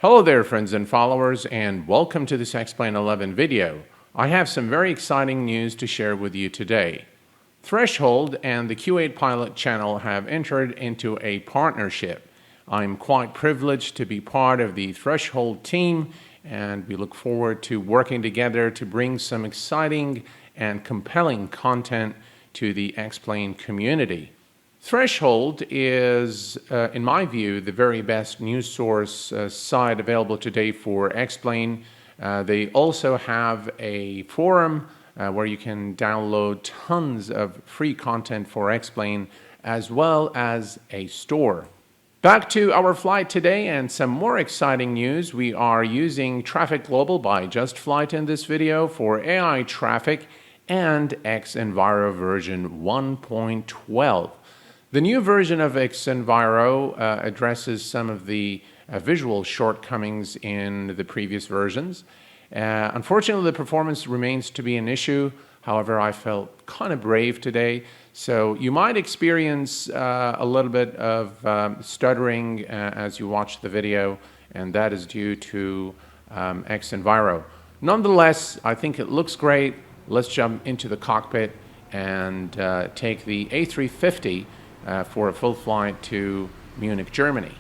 Hello there friends and followers, and welcome to this X-Plane 11 video. I have some very exciting news to share with you today. Threshold and the Q8 Pilot channel have entered into a partnership. I'm quite privileged to be part of the Threshold team, and we look forward to working together to bring some exciting and compelling content to the X-Plane community. Threshold is, in my view, the very best news source site available today for X-Plane. They also have a forum where you can download tons of free content for X-Plane, as well as a store. Back to our flight today and some more exciting news. We are using Traffic Global by JustFlight in this video for AI traffic and xEnviro version 1.12. The new version of xEnviro addresses some of the visual shortcomings in the previous versions. Unfortunately, the performance remains to be an issue. However, I felt kind of brave today. So you might experience a little bit of stuttering as you watch the video, and that is due to xEnviro. Nonetheless, I think it looks great. Let's jump into the cockpit and take the A350 for a full flight to Munich, Germany.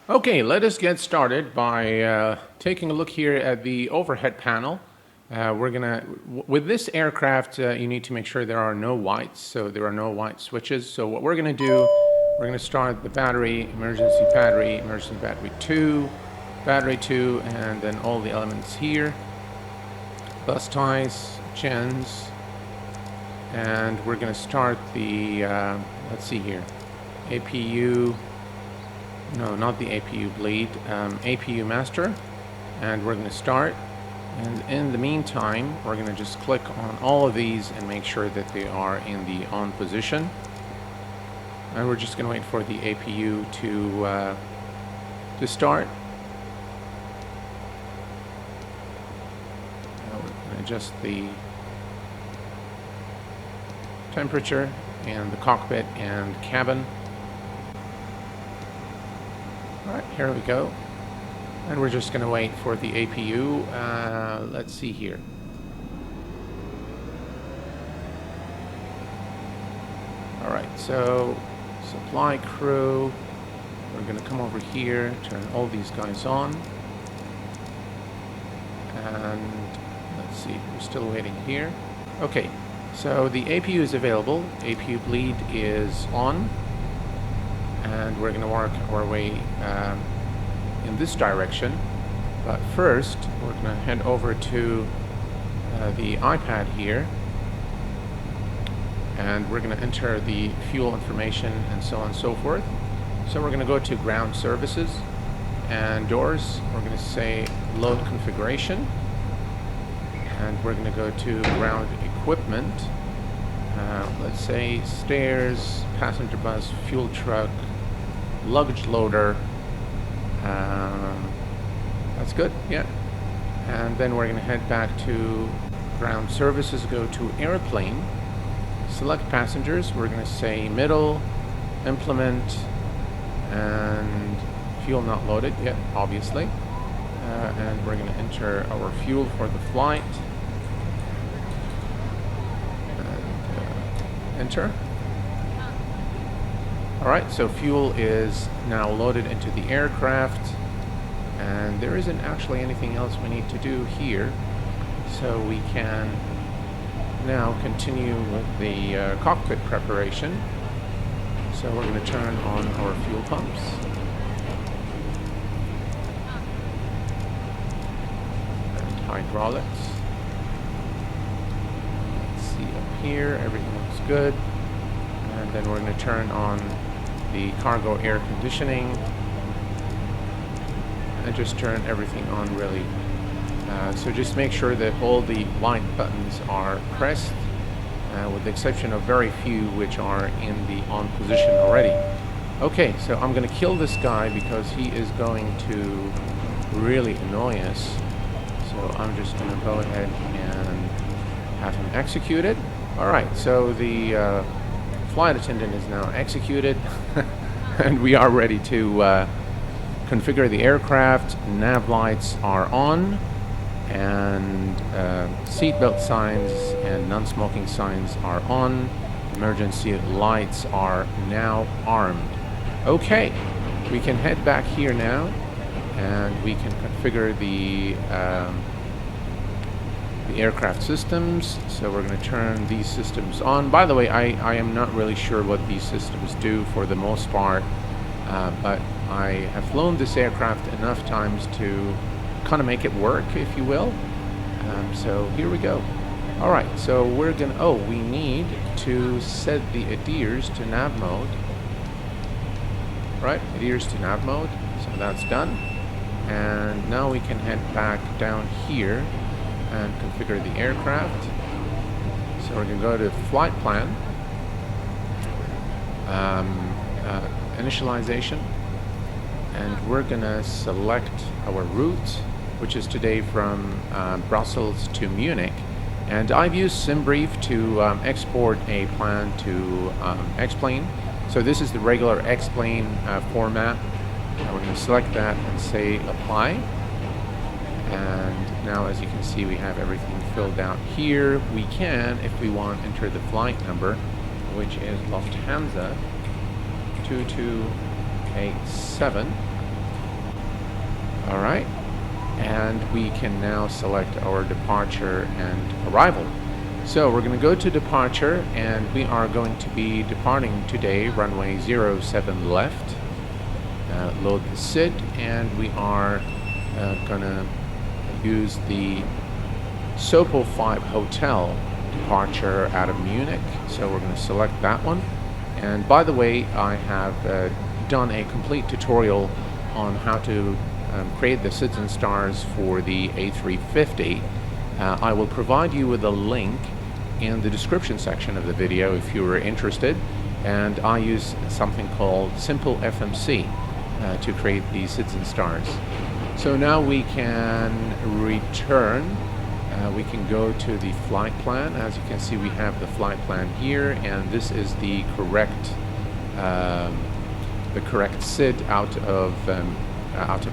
Okay, let us get started by taking a look here at the overhead panel. With this aircraft, you need to make sure there are no whites, so there are no white switches. So what we're going to do, we're going to start the battery, emergency battery 2, battery 2, and then all the elements here. Bus ties, gens, and we're going to start the, let's see here, APU, no, not the APU bleed, APU master, and we're going to start. And in the meantime, we're going to just click on all of these and make sure that they are in the on position. And we're just going to wait for the APU to start. Now we're going to adjust the temperature and the cockpit and cabin. Alright, here we go. And we're just going to wait for the APU. Let's see here. Alright, so supply crew. We're going to come over here, turn all these guys on. And let's see, we're still waiting here. Okay. So the APU is available, APU bleed is on, and we're going to work our way in this direction. But first, we're going to head over to the iPad here, and we're going to enter the fuel information and so on and so forth. So we're going to go to ground services and doors. We're going to say load configuration. And we're going to go to ground equipment. Let's say stairs, passenger bus, fuel truck, luggage loader. That's good, yeah. And then we're going to head back to ground services, go to airplane, select passengers. We're going to say middle, implement, and fuel not loaded yet, obviously. And we're going to enter our fuel for the flight. Enter. Alright, so fuel is now loaded into the aircraft, and there isn't actually anything else we need to do here, so we can now continue with the cockpit preparation. So we're going to turn on our fuel pumps. And hydraulics. Let's see up here, everything looks good. And then we're going to turn on the cargo air conditioning and just turn everything on really. So just make sure that all the white buttons are pressed, with the exception of very few which are in the on position already. Okay, so I'm going to kill this guy because he is going to really annoy us. So I'm just going to go ahead and have him executed. Alright, so the flight attendant is now executed and we are ready to configure the aircraft. Nav lights are on, and seatbelt signs and non-smoking signs are on. Emergency lights are now armed. Okay, we can head back here now, and we can configure the aircraft systems. So we're going to turn these systems on. By the way, I am not really sure what these systems do for the most part, but I have flown this aircraft enough times to kind of make it work, if you will. So here we go. All right, so we're gonna, we need to set the EDDRs to nav mode. Right, EDDRs to nav mode, so that's done. And now we can head back down here and configure the aircraft. So we're gonna go to flight plan, initialization, and we're gonna select our route, which is today from Brussels to Munich. And I've used SimBrief to export a plan to X-Plane. So this is the regular X-Plane format. We're going to select that and say apply. And now, as you can see, we have everything filled out here. We can, if we want, enter the flight number, which is Lufthansa 2287. All right. And we can now select our departure and arrival. So we're going to go to departure, and we are going to be departing today, runway 07 left. Load the SID, and we are going to use the Sopo 5 Hotel departure out of Munich. So we're going to select that one. And by the way, I have done a complete tutorial on how to create the SIDS and STARS for the A350. I will provide you with a link in the description section of the video if you are interested. And I use something called SimpleFMC to create the SIDS and STARS. So now we can return. We can go to the flight plan. As you can see, we have the flight plan here, and this is the correct SID out of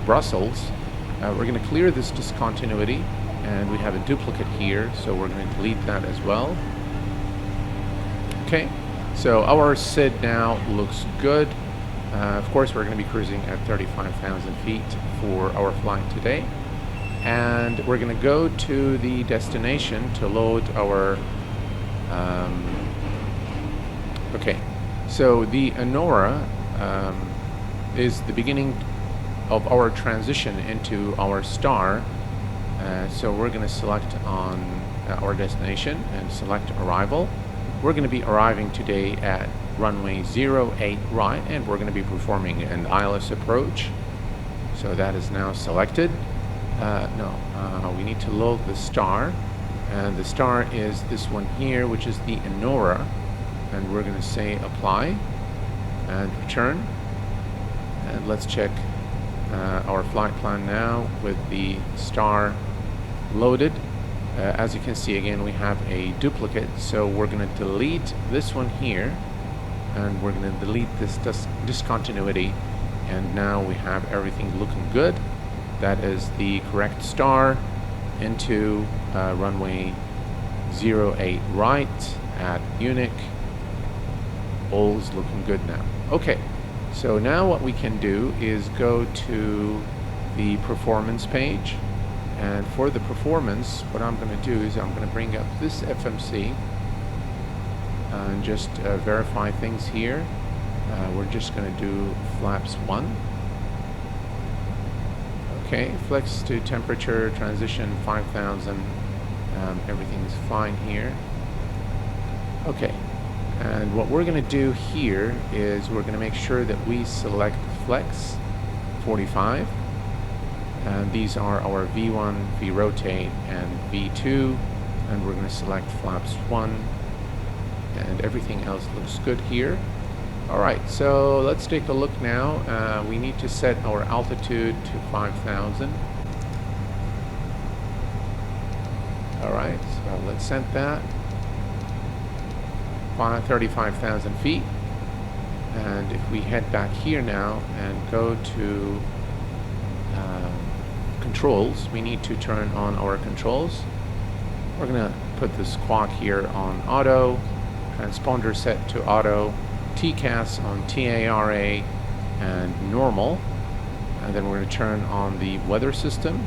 Brussels. We're going to clear this discontinuity, and we have a duplicate here, so we're going to delete that as well. Okay, so our SID now looks good. Of course, we're going to be cruising at 35,000 feet for our flight today, and we're going to go to the destination to load our okay, so the Enora is the beginning of our transition into our star. So we're going to select on our destination and select arrival. We're going to be arriving today at runway 08 right, and we're going to be performing an ILS approach. So that is now selected. We need to load the star, and the star is this one here, which is the Enora, and we're going to say apply and return. And let's check our flight plan now with the star loaded. As you can see, again, we have a duplicate, so we're going to delete this one here, and we're going to delete this discontinuity, and now we have everything looking good. That is the correct star into runway 08 right at Munich. All's looking good now. Okay, so now what we can do is go to the performance page, and for the performance, what I'm going to do is I'm going to bring up this FMC and just verify things here. We're just going to do flaps 1. Okay, flex to temperature, transition 5,000, everything's fine here. Okay, and what we're going to do here is we're going to make sure that we select flex 45, and these are our V1, V rotate, and V2, and we're going to select flaps 1, and everything else looks good here. Alright, so let's take a look now. We need to set our altitude to 5,000. Alright, so let's set that. 35,000 feet. And if we head back here now and go to controls, we need to turn on our controls. We're going to put the squawk here on auto, transponder set to auto, TCAS on TARA and normal, and then we're going to turn on the weather system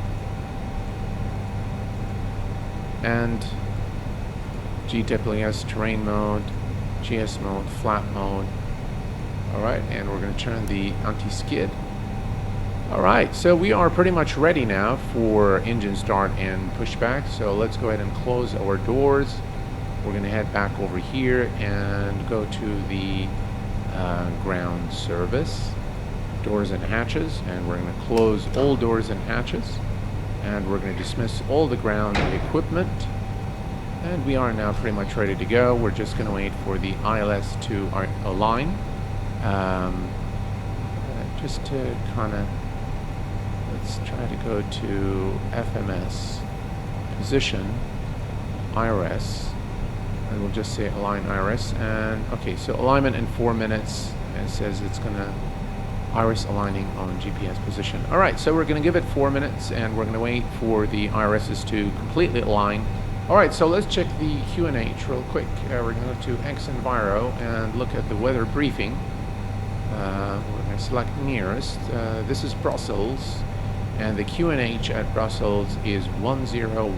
and GWS terrain mode, GS mode, flat mode. Alright, and we're going to turn the anti-skid. Alright, so we are pretty much ready now for engine start and pushback. So let's go ahead and close our doors. We're going to head back over here and go to the ground service, doors and hatches, and we're going to close all doors and hatches, and we're going to dismiss all the ground equipment, and we are now pretty much ready to go. We're just going to wait for the ILS to align. Just to kind of, let's try to go to FMS position IRS, and we'll just say align IRS. And okay, so alignment in 4 minutes, and it says it's gonna IRS aligning on GPS position. All right, so we're gonna give it 4 minutes, and we're gonna wait for the IRSs to completely align. All right, so let's check the QNH real quick. We're gonna go to X-Enviro and look at the weather briefing. We're going to select nearest. This is Brussels, and the QNH at Brussels is 1012.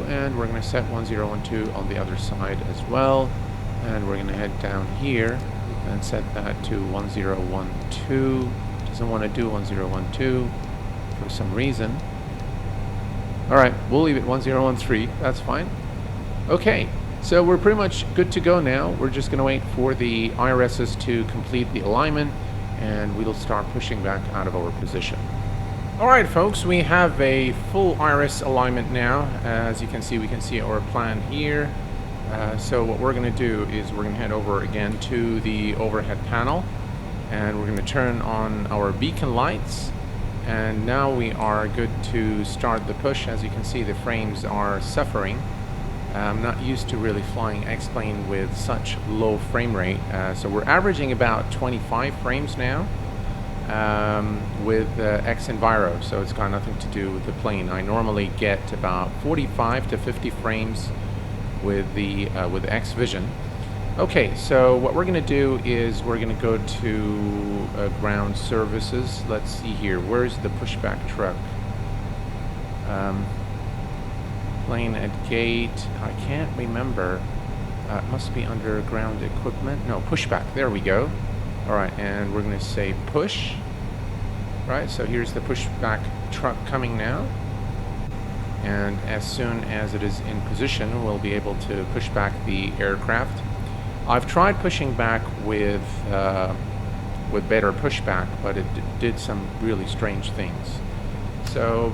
And we're going to set 1012 on the other side as well, and we're going to head down here and set that to 1012. Doesn't want to do 1012 for some reason. Alright, we'll leave it 1013, that's fine. Okay, so we're pretty much good to go now. We're just going to wait for the IRSs to complete the alignment, and we'll start pushing back out of our position. Alright folks, we have a full IRS alignment now. As you can see, we can see our plan here. So what we're going to do is we're going to head over again to the overhead panel, and we're going to turn on our beacon lights. And now we are good to start the push. As you can see, the frames are suffering. I'm not used to really flying X-plane with such low frame rate. So we're averaging about 25 frames now with xEnviro. So it's got nothing to do with the plane. I normally get about 45 to 50 frames with the X-Vision. Okay, so what we're going to do is we're going to go to ground services. Let's see here. Where's the pushback truck? Plane at gate. I can't remember. It must be under ground equipment. No, pushback. There we go. All right, and we're going to say push. Right, so here's the pushback truck coming now. And as soon as it is in position, we'll be able to push back the aircraft. I've tried pushing back with better pushback, but it did some really strange things. So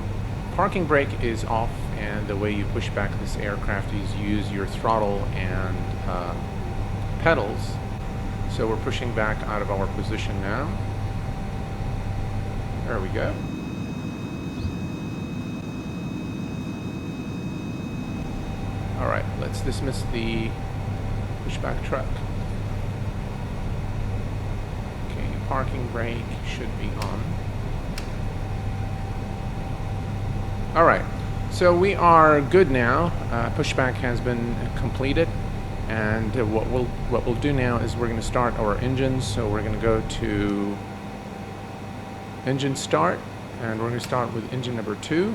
parking brake is off, and the way you push back this aircraft is use your throttle and pedals. So we're pushing back out of our position now. There we go. All right, let's dismiss the pushback truck. Okay, parking brake should be on. All right, so we are good now. Pushback has been completed, and what we'll do now is we're going to start our engines. So we're going to go to engine start, and we're going to start with engine number 2.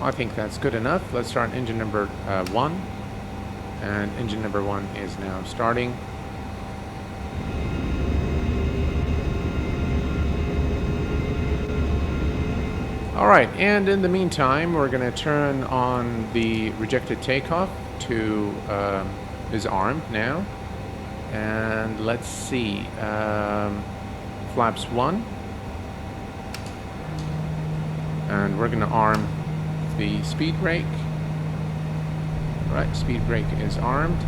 I think that's good enough. Let's start engine number 1, and engine number 1 is now starting. All right, and in the meantime, we're going to turn on the rejected takeoff to is armed now, and let's see, flaps 1, and we're going to arm the speed brake. Right, speed brake is armed,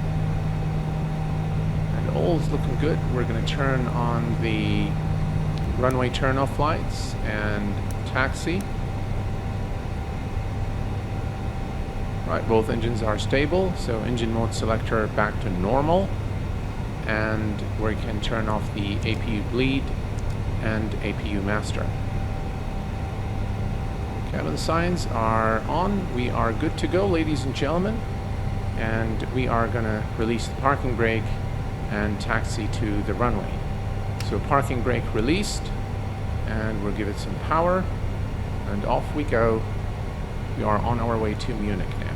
and all's looking good. We're going to turn on the runway turnoff lights and taxi. Right, both engines are stable, so engine mode selector back to normal, and we can turn off the APU bleed and APU master. Cabin signs are on. We are good to go, ladies and gentlemen, and we are going to release the parking brake and taxi to the runway. So parking brake released, and we'll give it some power, and off we go. We are on our way to Munich now.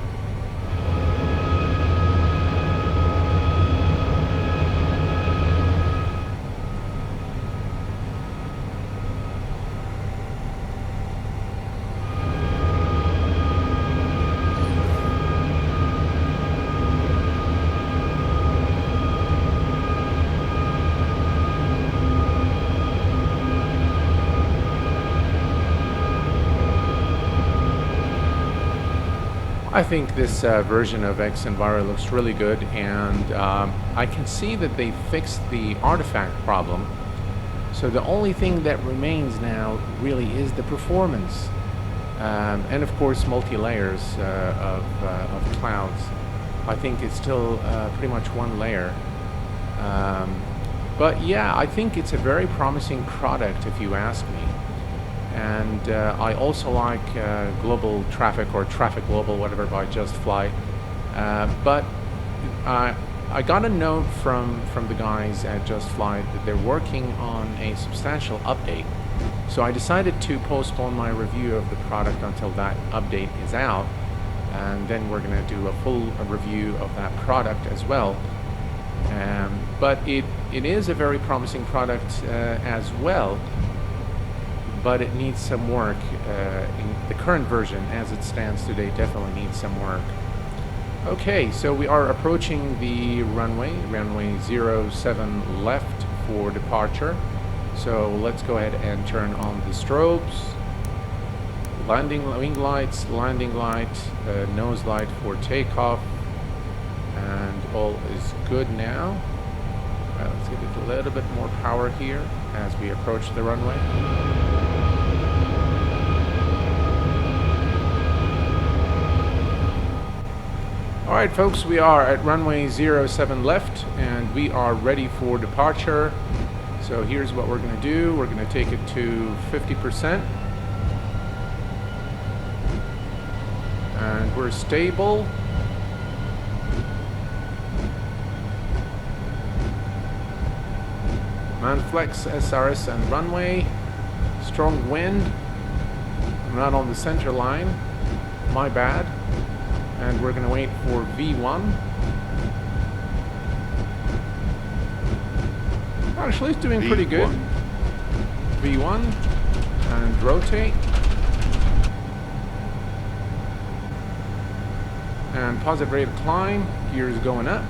I think this version of X-Enviro looks really good, and I can see that they fixed the artifact problem. So the only thing that remains now really is the performance, and of course multi-layers of clouds. I think it's still pretty much one layer. But yeah, I think it's a very promising product if you ask me. And I also like Global Traffic, or Traffic Global, whatever, by JustFlight. But I got a note from the guys at JustFlight that they're working on a substantial update. So I decided to postpone my review of the product until that update is out, and then we're going to do a full review of that product as well. But it is a very promising product as well. But it needs some work. In the current version, as it stands today, definitely needs some work. Okay, so we are approaching the runway 07 left for departure. So let's go ahead and turn on the strobes, landing wing lights, landing light, nose light for takeoff, and all is good now. Let's give it a little bit more power here as we approach the runway. Alright folks, we are at runway 07 left, and we are ready for departure. So here's what we're going to do. We're going to take it to 50%. And we're stable. Manflex, SRS and runway. Strong wind. I'm not on the center line. My bad. And we're going to wait for V1. Actually, it's doing pretty good. V1. And rotate. And positive rate of climb. Gears going up.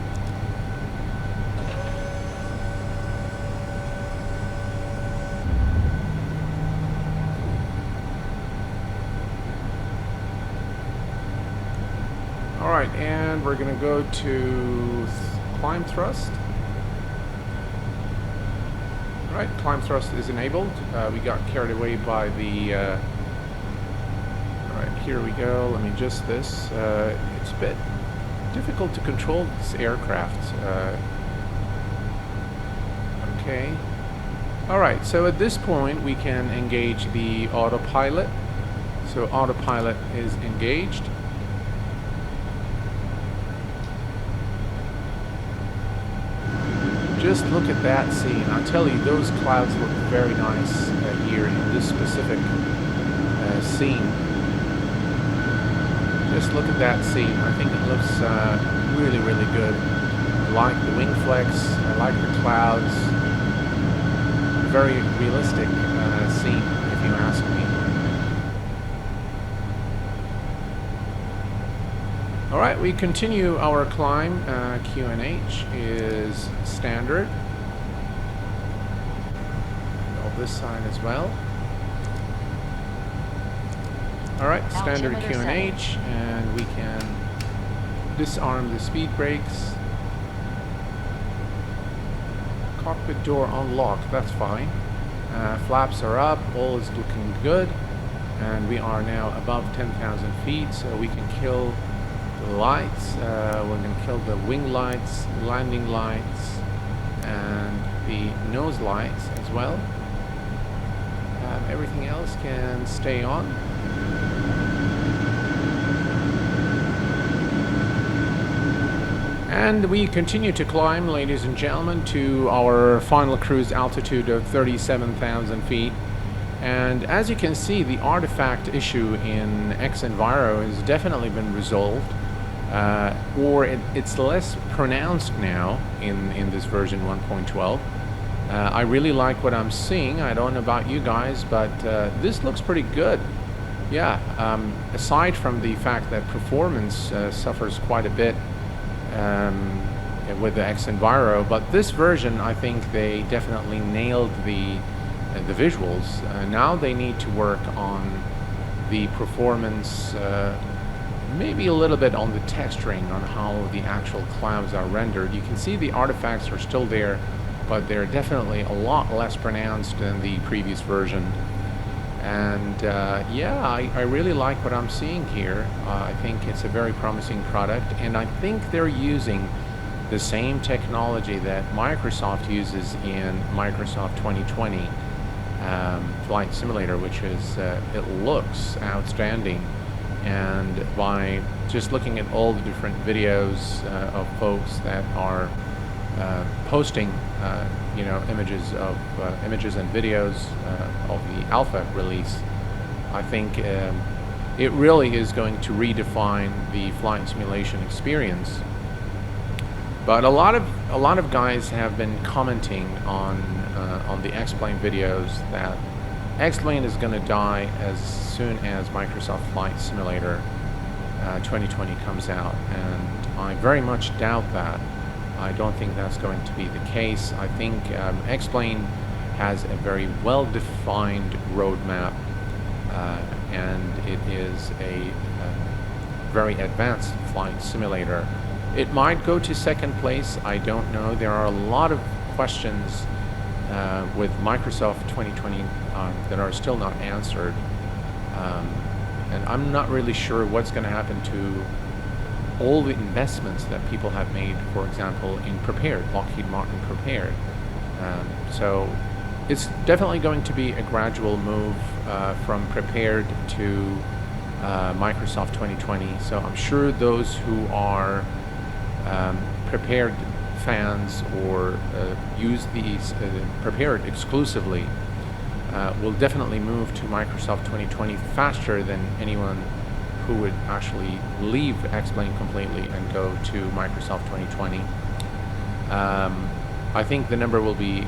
Alright, and we're going to go to climb thrust. Alright, climb thrust is enabled. We got carried away by the... Alright, here we go. Let me adjust this. It's a bit difficult to control this aircraft. Okay. Alright, so at this point we can engage the autopilot. So autopilot is engaged. Just look at that scene. I'll tell you, those clouds look very nice here in this specific scene. Just look at that scene. I think it looks really, really good. I like the wing flex. I like the clouds. Very realistic scene, if you ask me. Alright, we continue our climb. QNH is standard. All this side as well. Alright, standard QNH, and we can disarm the speed brakes. Cockpit door unlocked, that's fine. Flaps are up, all is looking good. And we are now above 10,000 feet, so we can kill the lights. We're going to kill the wing lights, landing lights, and the nose lights as well. Everything else can stay on. And we continue to climb, ladies and gentlemen, to our final cruise altitude of 37,000 feet. And as you can see, the artifact issue in X-Enviro has definitely been resolved, or it's less pronounced now in this version 1.12. I really like what I'm seeing. I don't know about you guys, but this looks pretty good. Yeah, aside from the fact that performance suffers quite a bit with the X-Enviro, but this version, I think they definitely nailed the visuals. Now they need to work on the performance, maybe a little bit on the texturing, on how the actual clouds are rendered. You can see the artifacts are still there, but they're definitely a lot less pronounced than the previous version. And yeah, I really like what I'm seeing here. I think it's a very promising product, and I think they're using the same technology that Microsoft uses in Microsoft 2020 Flight Simulator, which is, it looks outstanding. And by just looking at all the different videos of folks that are posting, you know, images and videos of the alpha release, I think it really is going to redefine the flight simulation experience. But a lot of guys have been commenting on the X-Plane videos that X-Plane is going to die as soon as Microsoft Flight Simulator 2020 comes out, and I very much doubt that. I don't think that's going to be the case. I think X-Plane has a very well-defined roadmap, and it is a very advanced flight simulator. It might go to second place, I don't know. There are a lot of questions with Microsoft 2020 that are still not answered, and I'm not really sure what's going to happen to all the investments that people have made, for example, in Prepared, Lockheed Martin Prepared. So it's definitely going to be a gradual move from Prepared to Microsoft 2020. So I'm sure those who are Prepared fans or use these Prepared exclusively will definitely move to Microsoft 2020 faster than anyone who would actually leave X-Plane completely and go to Microsoft 2020. I think the number will be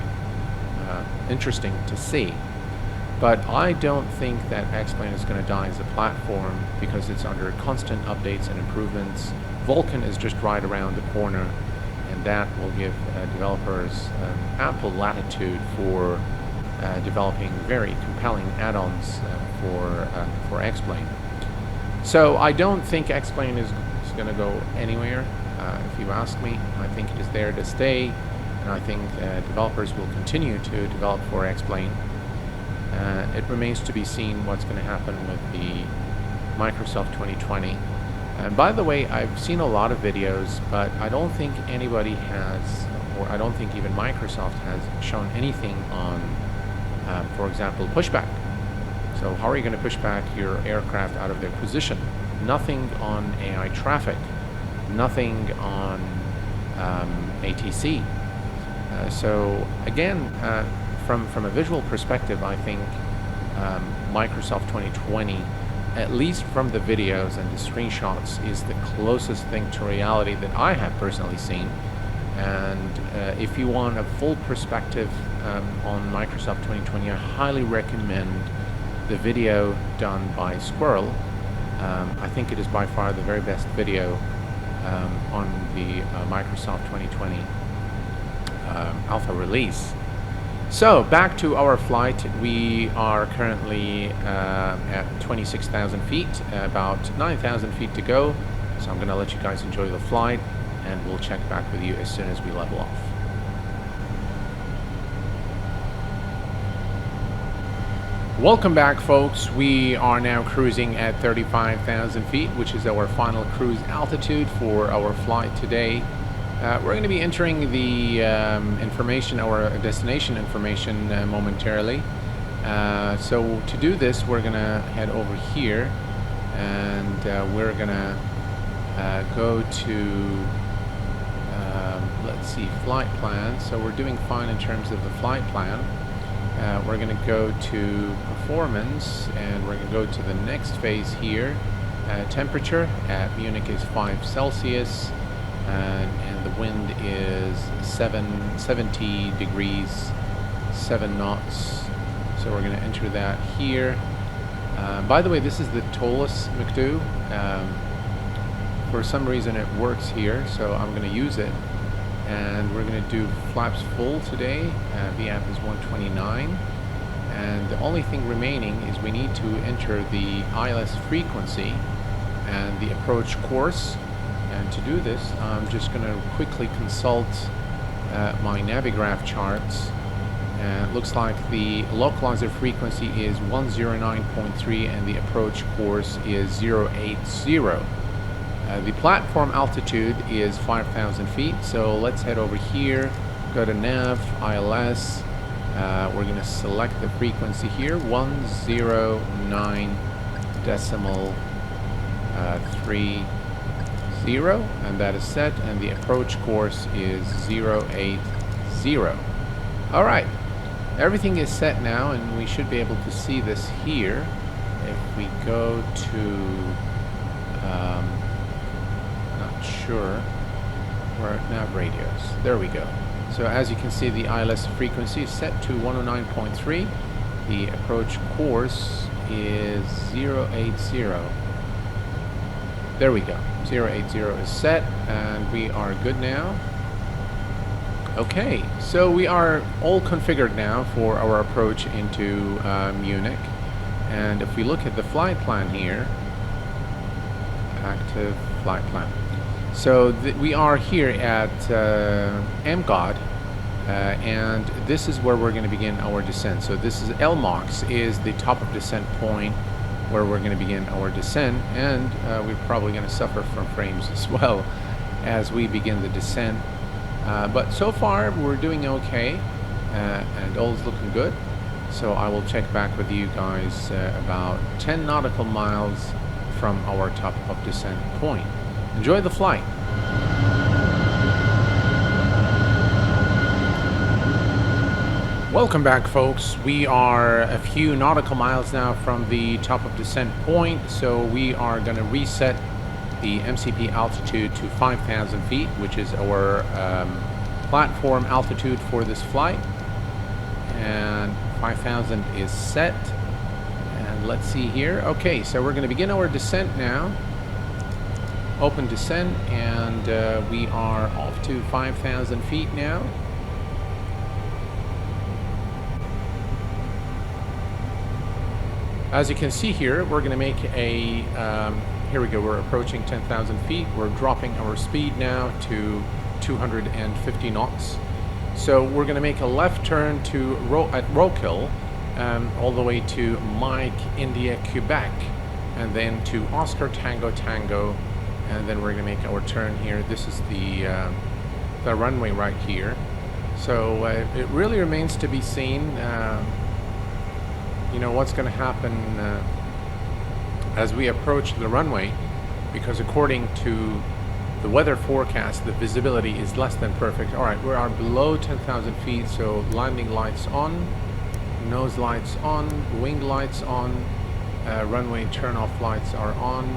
interesting to see, but I don't think that X-Plane is going to die as a platform because it's under constant updates and improvements. Vulkan is just right around the corner, and that will give developers ample latitude for developing very compelling add-ons for X-Plane. So I don't think X-Plane is going to go anywhere, if you ask me. I think it is there to stay, and I think developers will continue to develop for X-Plane. It remains to be seen what's going to happen with the Microsoft 2020. And by the way, I've seen a lot of videos, but I don't think anybody has, or I don't think even Microsoft has shown anything on, for example, pushback. So how are you going to push back your aircraft out of their position? Nothing on AI traffic, nothing on ATC. So again, from a visual perspective, I think Microsoft 2020, at least from the videos and the screenshots, is the closest thing to reality that I have personally seen. And if you want a full perspective on Microsoft 2020, I highly recommend the video done by Squirrel. I think it is by far the very best video on the Microsoft 2020 alpha release. So back to our flight. We are currently at 26,000 feet, about 9,000 feet to go. So I'm going to let you guys enjoy the flight, and we'll check back with you as soon as we level off. Welcome back, folks. We are now cruising at 35,000 feet, which is our final cruise altitude for our flight today. We're going to be entering the information, our destination information momentarily. So to do this, we're going to head over here, and we're going to go to, let's see, flight plan. So we're doing fine in terms of the flight plan. We're going to go to performance, and we're going to go to the next phase here. Temperature at Munich is 5 Celsius, and the wind is 70 degrees, 7 knots. So we're going to enter that here. By the way, this is the tallest McDo. For some reason it works here, so I'm going to use it. And we're going to do flaps full today. VAP is 129, and the only thing remaining is we need to enter the ILS frequency and the approach course. And to do this, I'm just going to quickly consult my Navigraph charts. And it looks like the localizer frequency is 109.3 and the approach course is 080. The platform altitude is 5,000 feet, so let's head over here, go to Nav, ILS. We're going to select the frequency here, 109.30, and that is set, and the approach course is 080. Alright, everything is set now, and we should be able to see this here. If we go to sure where nav radios, there we go. So as you can see, the ILS frequency is set to 109.3. the approach course is 080. There we go, 080 is set, and we are good now. Okay, so we are all configured now for our approach into Munich. And if we look at the flight plan here, active flight plan. So we are here at MGOD, and this is where we're going to begin our descent. So this is LMOX is the top of descent point where we're going to begin our descent, and we're probably going to suffer from frames as well as we begin the descent. But so far we're doing okay, and all is looking good. So I will check back with you guys about 10 nautical miles from our top of descent point. Enjoy the flight. Welcome back, folks. We are a few nautical miles now from the top of descent point, so we are going to reset the MCP altitude to 5,000 feet, which is our platform altitude for this flight. And 5,000 is set. And let's see here. Okay, so we're going to begin our descent now. Open descent, and we are off to 5,000 feet now. As you can see here, we're going to make a, here we go, we're approaching 10,000 feet. We're dropping our speed now to 250 knots. So we're going to make a left turn to at Rokill, all the way to Mike, India, Quebec, and then to Oscar, Tango, Tango, and then we're going to make our turn here. This is the runway right here. So it really remains to be seen, you know, what's going to happen as we approach the runway, because according to the weather forecast, the visibility is less than perfect. All right, we are below 10,000 feet, so landing lights on, nose lights on, wing lights on, runway turn-off lights are on.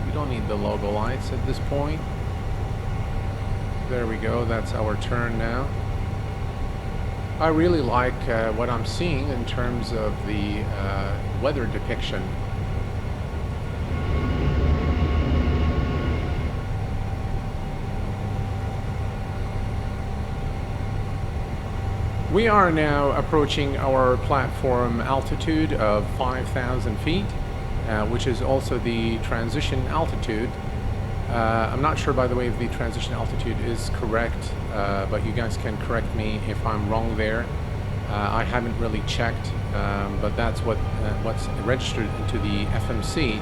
We don't need the logo lights at this point. There we go, that's our turn now. I really like what I'm seeing in terms of the weather depiction. We are now approaching our platform altitude of 5,000 feet, which is also the transition altitude. I'm not sure, by the way, if the transition altitude is correct, but you guys can correct me if I'm wrong there. I haven't really checked, but that's what's registered into the FMC.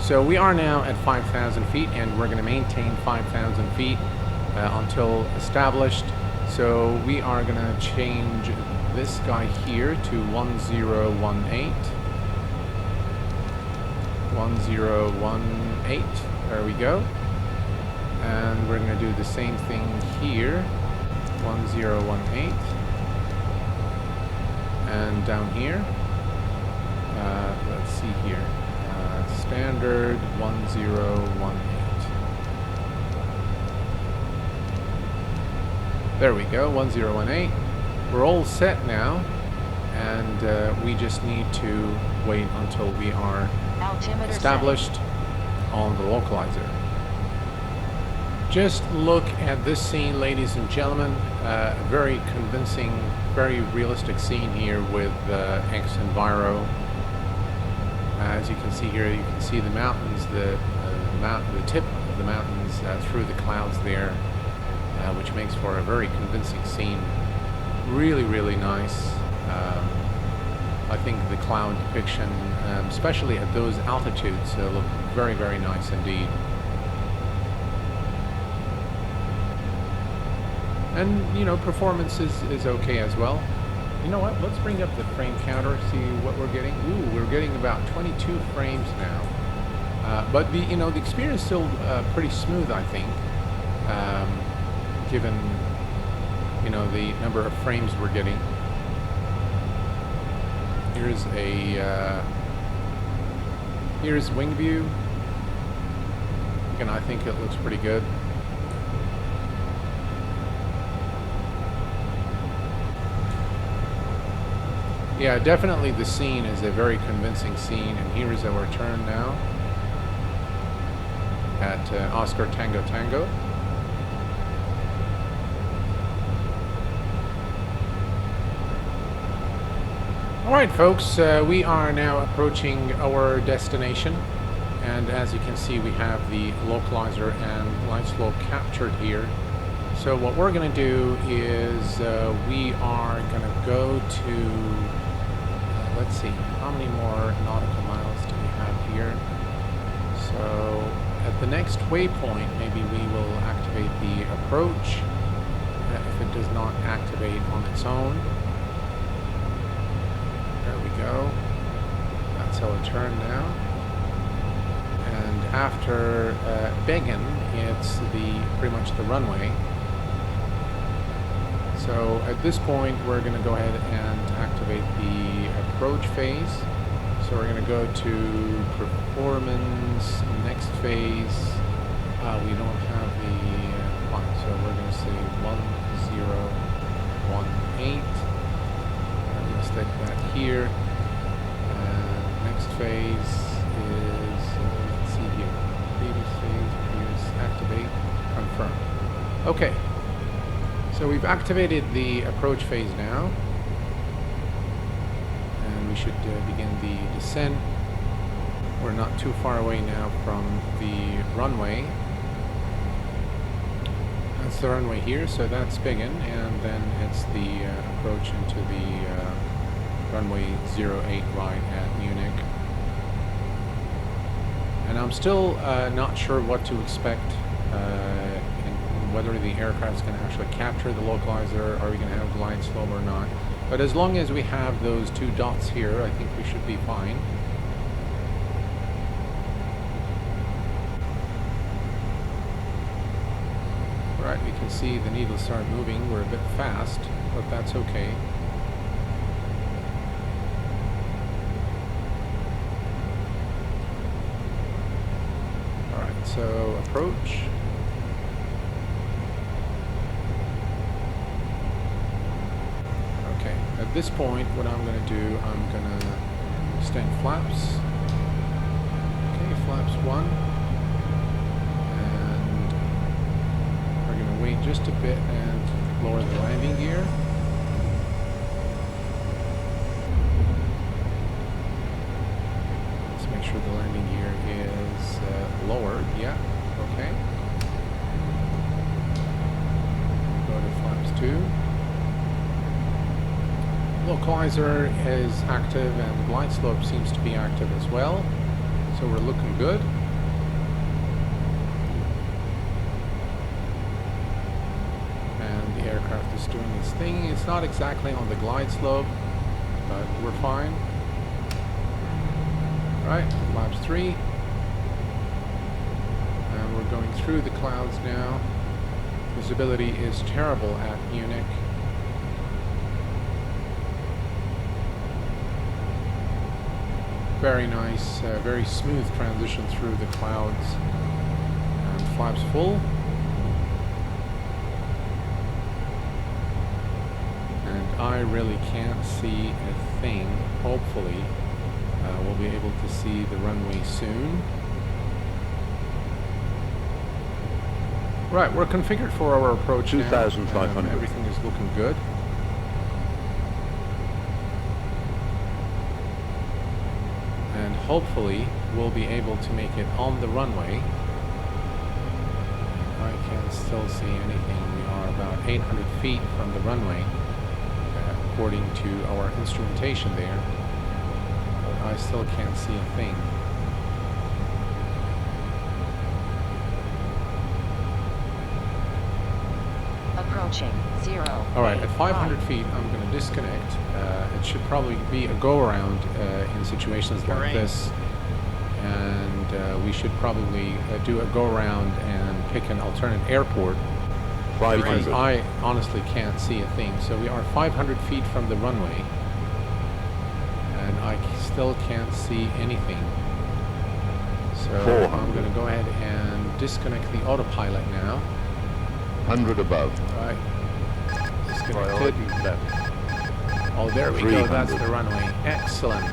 So we are now at 5,000 feet, and we're going to maintain 5,000 feet until established. So we are going to change this guy here to 1018. 1018. There we go. And we're going to do the same thing here. 1018. And down here, let's see here. Standard 1018. There we go, 1018. We're all set now, and we just need to wait until we are established on the localizer. Just look at this scene, ladies and gentlemen. Very convincing, very realistic scene here with X-Enviro. As you can see here, you can see the mountains, the tip of the mountains through the clouds there, which makes for a very convincing scene. Really, really nice. I think the cloud depiction, especially at those altitudes, look very, very nice indeed. And, you know, performance is okay as well. You know what? Let's bring up the frame counter, see what we're getting. Ooh, we're getting about 22 frames now. But the experience is still pretty smooth, I think, given the number of frames we're getting. Here's wing view. Again, I think it looks pretty good. Yeah, definitely the scene is a very convincing scene, and here is our turn now at Oscar Tango Tango. Alright folks, we are now approaching our destination, and as you can see we have the localizer and line slope captured here. So what we're going to do is we are going to go to let's see, how many more nautical miles do we have here? So at the next waypoint, maybe we will activate the approach if it does not activate on its own. There we go. That's our turn now. And after Beggen, it's pretty much the runway. So at this point, we're going to go ahead and activate the approach phase. So we're going to go to performance, next phase. We don't have the fine, so we're going to say 1018. I'm going to stick that here. Next phase is, let's see here, previous phase, activate, confirm. Okay. So we've activated the approach phase now, and we should begin the descent. We're not too far away now from the runway. That's the runway here, so that's Beggen, and then it's the approach into the runway 08 right at Munich. And I'm still not sure what to expect. Whether the aircraft is going to actually capture the localizer, are we going to have line slope or not. But as long as we have those two dots here, I think we should be fine. Alright, we can see the needles start moving. We're a bit fast, but that's okay. Alright, so approach. At this point, what I'm going to do, I'm going to extend flaps. Okay, flaps 1. And we're going to wait just a bit and lower the landing gear. Let's make sure the landing gear is lowered. Yeah, okay. Go to flaps 2. localizer is active and the glide slope seems to be active as well. So we're looking good. And the aircraft is doing its thing. It's not exactly on the glide slope, but we're fine. Right, flaps 3. And we're going through the clouds now. Visibility is terrible at Munich. Very nice, very smooth transition through the clouds. And flaps full. And I really can't see a thing. Hopefully, we'll be able to see the runway soon. Right, we're configured for our approach 2,500. now. Everything is looking good. And hopefully we'll be able to make it on the runway. I can't still see anything. We are about 800 feet from the runway, according to our instrumentation there. But I still can't see a thing. Approaching 0. Alright, at 500 feet I'm going to disconnect. It should probably be a go-around in situations like this. And we should probably do a go-around and pick an alternate airport. Because I honestly can't see a thing. So we are 500 feet from the runway. And I still can't see anything. So I'm going to go ahead and disconnect the autopilot now. 100 above. Right. Disconnected. Oh, there we go. That's the runway. Excellent.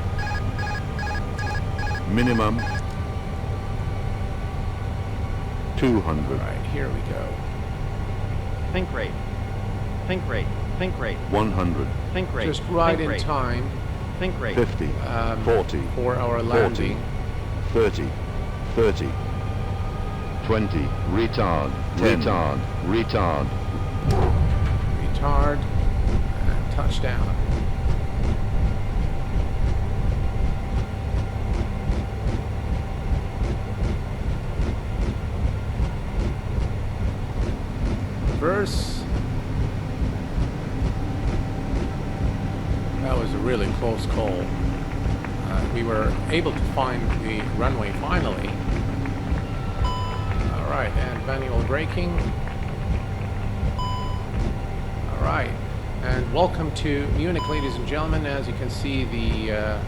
Minimum 200. Right, here we go. Think rate. Think rate. Think rate. 100. Think rate. Just right Think in rate. time 50. 40. for our landing. 30. 30. 20. Retard. 10. Retard. Retard. Retard. And touchdown. Reverse. That was a really close call. We were able to find the runway finally. Alright, and manual braking. Alright, and welcome to Munich, ladies and gentlemen. As you can see, the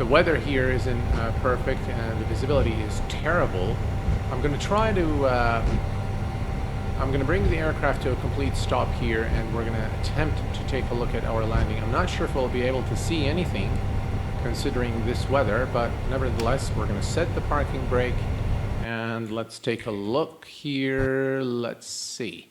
weather here isn't perfect and the visibility is terrible. I'm going to try to I'm going to bring the aircraft to a complete stop here, and we're going to attempt to take a look at our landing. I'm not sure if we'll be able to see anything considering this weather, but nevertheless, we're going to set the parking brake, and let's take a look here. Let's see.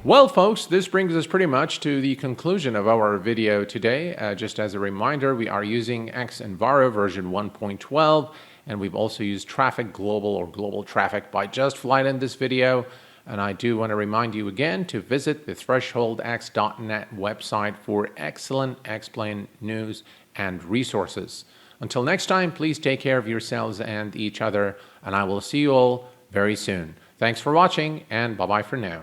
Well, folks, this brings us pretty much to the conclusion of our video today. Just as a reminder, we are using X-Enviro version 1.12, and we've also used Traffic Global or Global Traffic by JustFlight in this video. And I do want to remind you again to visit the thresholdx.net website for excellent X-Plane news and resources. Until next time, please take care of yourselves and each other, and I will see you all very soon. Thanks for watching, and bye-bye for now.